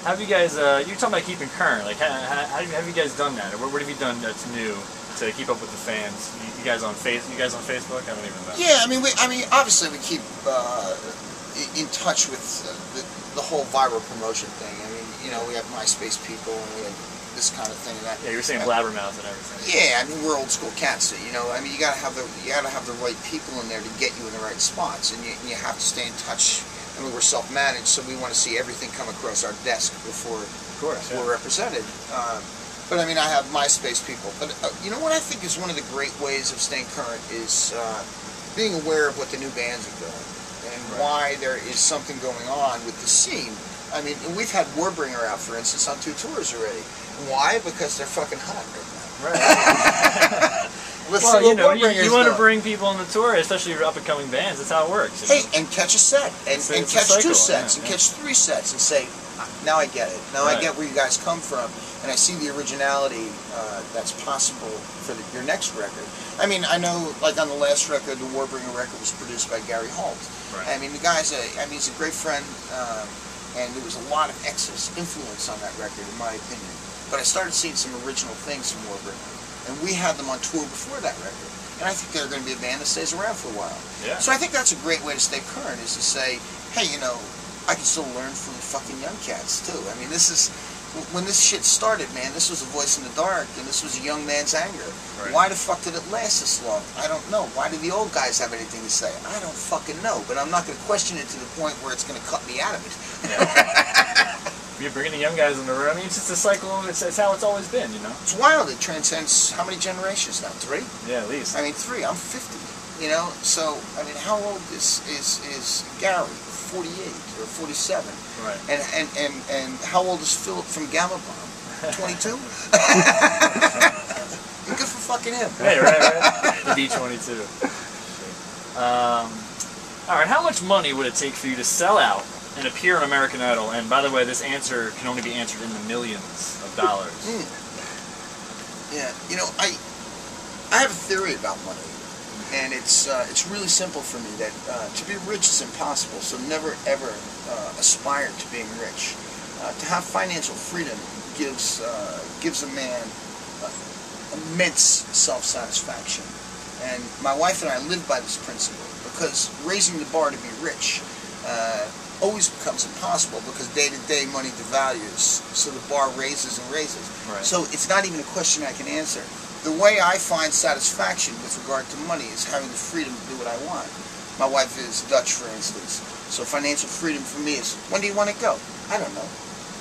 Have you guys? You're talking about keeping current. Like, have you guys done that? Or what have you done that's new to keep up with the fans? You guys on Facebook? I don't even know. Yeah, I mean, obviously we keep in touch with the whole viral promotion thing. I mean, you know, we have MySpace people and we have this kind of thing and that. Yeah, you're saying blabbermouth and everything. Yeah, I mean, we're old school cats. You know, I mean, you gotta have the right people in there to get you in the right spots, and you have to stay in touch. I mean, we're self-managed, so we want to see everything come across our desk before we're represented. But I mean, I have MySpace people. But you know what I think is one of the great ways of staying current is being aware of what the new bands are doing and why there is something going on with the scene. I mean, we've had Warbringer out, for instance, on 2 tours already. Why? Because they're fucking hot right now. Right. Well, you know, you want to bring people on the tour, especially your up-and-coming bands. That's how it works. Hey, and catch a set, and catch cycle, 2 sets, and catch 3 sets, and say, now I get it. Now I get where you guys come from, and I see the originality that's possible for your next record. I mean, I know, like on the last record, the Warbringer record was produced by Gary Holt. Right. I mean, the guy's he's a great friend, and there was a lot of excess influence on that record, in my opinion. But I started seeing some original things from Warbringer. And we had them on tour before that record. And I think they're going to be a band that stays around for a while. Yeah. So I think that's a great way to stay current, is to say, hey, you know, I can still learn from the fucking young cats, too. I mean, this is, when this shit started, man, this was a voice in the dark, and this was a young man's anger. Right. Why the fuck did it last this long? I don't know. Why do the old guys have anything to say? I don't fucking know. But I'm not going to question it to the point where it's going to cut me out of it. Yeah. You're bringing the young guys on the road. I mean, it's just a cycle. It's how it's always been, you know. It's wild. It transcends how many generations now? 3? Yeah, at least. I mean, 3. I'm 50. You know, so I mean, how old is Gary? 48 or 47. Right. And how old is Philip from Gamma Bomb? 22. Good for fucking him. Hey, right. The B-22. All right. How much money would it take for you to sell out and appear on American Idol? And by the way, this answer can only be answered in the millions of dollars. Yeah, you know, I have a theory about money, and it's really simple for me that to be rich is impossible. So never ever aspire to being rich. To have financial freedom gives a man immense self-satisfaction, and my wife and I live by this principle, because raising the bar to be rich always becomes impossible, because day-to-day money devalues, so the bar raises and raises. Right. So it's not even a question I can answer. The way I find satisfaction with regard to money is having the freedom to do what I want. My wife is Dutch, for instance, so financial freedom for me is, when do you want to go? I don't know.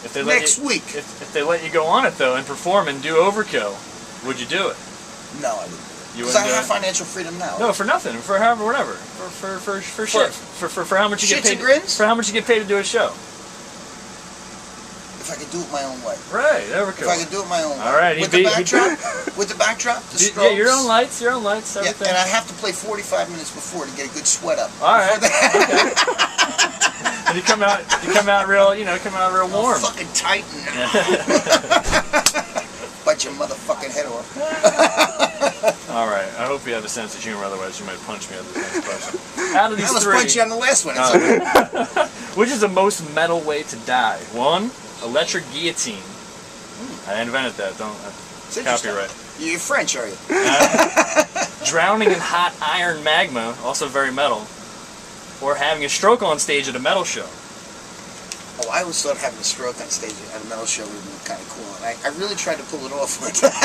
If they Next week. If they let you go on it, though, and perform and do Overkill, would you do it? No, I wouldn't. Because I have financial freedom now. No, for nothing. For however, whatever. For shit. For how much you get paid. Grins? For how much you get paid to do a show. If I could do it my own way. Right, Overkill. If I could do it my own way. All right, with the backdrop, the strokes. Yeah, your own lights, everything. Yeah, and I have to play 45 minutes before to get a good sweat up. All right. Okay. And you come out real, real warm. Fucking tight and bite your motherfucking head off. All right. I hope you have a sense of humor. Otherwise, you might punch me out of this next question. Out of these 3, punch you on the last one. It's okay. Which is the most metal way to die? 1, electric guillotine. I invented that. Don't copyright. You're French, are you? Drowning in hot iron magma, also very metal. Or having a stroke on stage at a metal show. Oh, I always thought having a stroke on stage at a metal show would be kind of cool. And I really tried to pull it off one time.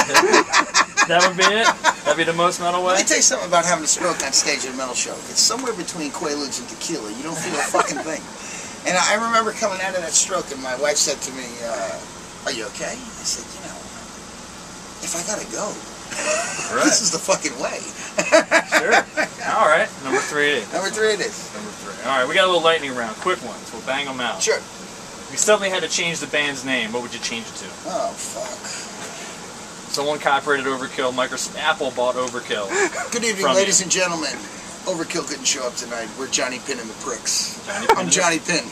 That would be it? That'd be the most metal way? Let me tell you something about having a stroke on stage at a metal show. It's somewhere between Quaaludes and tequila. You don't feel a fucking thing. And I remember coming out of that stroke, and my wife said to me, are you okay? I said, you know, if I gotta go, this is the fucking way. Sure. All right. Number 3 it is. Number 3 it is. Number 3. All right, we got a little lightning round. Quick ones. We'll bang them out. Sure. If you suddenly had to change the band's name, what would you change it to? Oh, fuck. Someone copyrighted Overkill. Apple bought Overkill. Good evening, ladies and gentlemen. Overkill couldn't show up tonight. We're Johnny Pin and the Pricks. I'm Johnny Pin.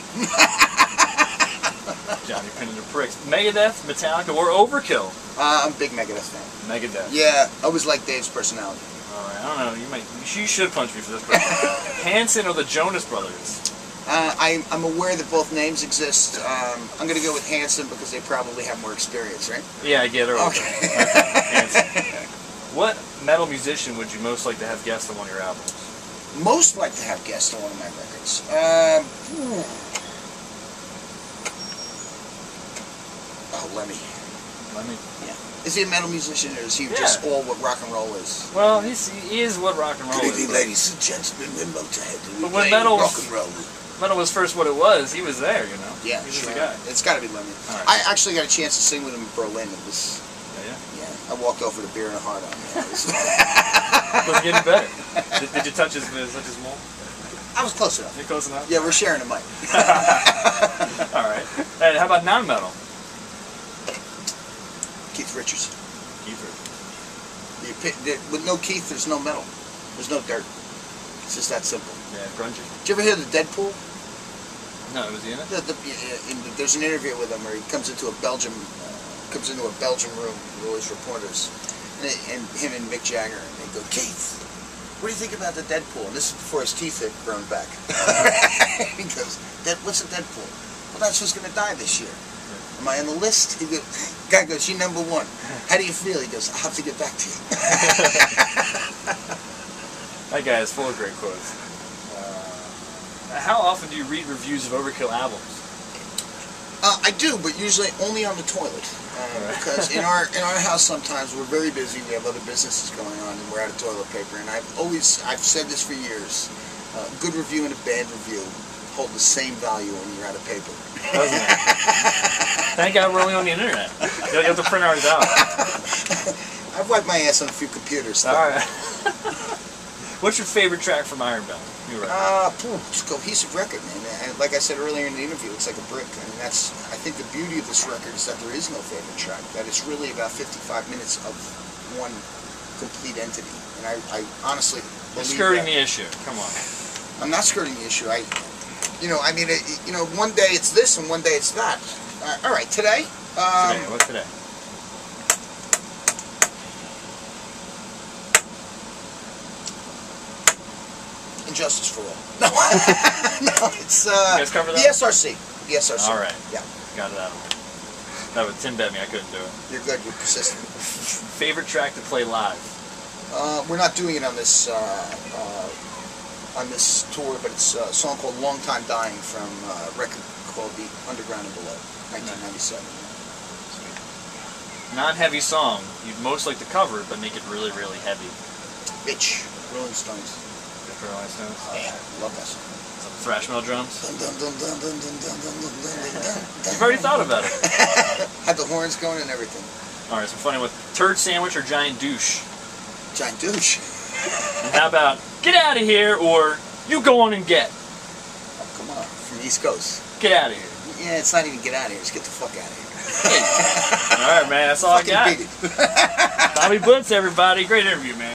Johnny Pin and the Pricks. Megadeth, Metallica, or Overkill? I'm a big Megadeth fan. Megadeth. Yeah, I always liked Dave's personality. All right, I don't know. You should punch me for this question. Hanson or the Jonas Brothers? I'm aware that both names exist. I'm going to go with Hanson because they probably have more experience, right? Yeah, I get it. Okay. Okay. What metal musician would you most like to have guest on one of your albums? Most like to have guests on one of my records. Lemmy. Lemmy? Yeah. Is he a metal musician, or is he just all what rock and roll is? Well, he is what rock and roll Good is. evening, ladies and gentlemen. We're Motorhead. But when metal rock and roll. Metal was first what it was, he was there, you know? Yeah, he was sure. the guy. It's got to be Lemmy. Right. I actually got a chance to sing with him in Berlin. It was... Yeah? I walked over to beer and a heart on. It was getting better. Did you touch his mole? I was close enough. You're close enough? Yeah, we're sharing a mic. Alright. And how about non-metal? Keith Richards. Keith Richards. With no Keith, there's no metal. There's no dirt. It's just that simple. Yeah, grungy. Did you ever hear the Deadpool? No, was he in it? There's an interview with him where he comes into a Belgian room with all his reporters, and him and Mick Jagger, and they go, Keith, what do you think about the Deadpool? And this is before his teeth had grown back. He goes, what's a Deadpool? Well, that's who's going to die this year. Am I on the list? He goes, guy goes, you're number one. How do you feel? He goes, I'll have to get back to you. That guy is full of great quotes. How often do you read reviews of Overkill albums? I do, but usually only on the toilet. Because in our house sometimes we're very busy. We have other businesses going on, and we're out of toilet paper. And I've said this for years. A good review and a bad review hold the same value when you're out of paper. Doesn't it? Thank God we're only on the internet. You have to print ours out. I've wiped my ass on a few computers. All right. What's your favorite track from Iron Bell? It's a cohesive record, man. And like I said earlier in the interview, it's like a brick. I mean, I think the beauty of this record is that there is no favorite track. That it's really about 55 minutes of one complete entity. And I honestly believe skirting the issue. Come on. I'm not skirting the issue. One day it's this and one day it's that. All right, today. What's today? Justice for All. No, no, it's you guys cover that? the SRC. The SRC. All right. Yeah. Got it out of there. No, but Tim bet me I couldn't do it. You're good. You're persistent. Favorite track to play live? We're not doing it on this tour, but it's a song called "Long Time Dying" from a record called "The Underground and Below," 1997. Sweet. Non-heavy song you'd most like to cover, but make it really, really heavy. Bitch, Rolling Stones. Rolling Stones. Yeah, love that song. Some thrash metal drums. You've You've already thought about it. Had the horns going and everything. All right, some funny ones. Turd sandwich or giant douche? Giant douche. And how about get out of here or you go on and get? Oh, come on, from the East Coast. Get out of here. Yeah, it's not even get out of here. It's get the fuck out of here. All right, man. That's all I got. Beat it. Bobby Blitz, everybody. Great interview, man.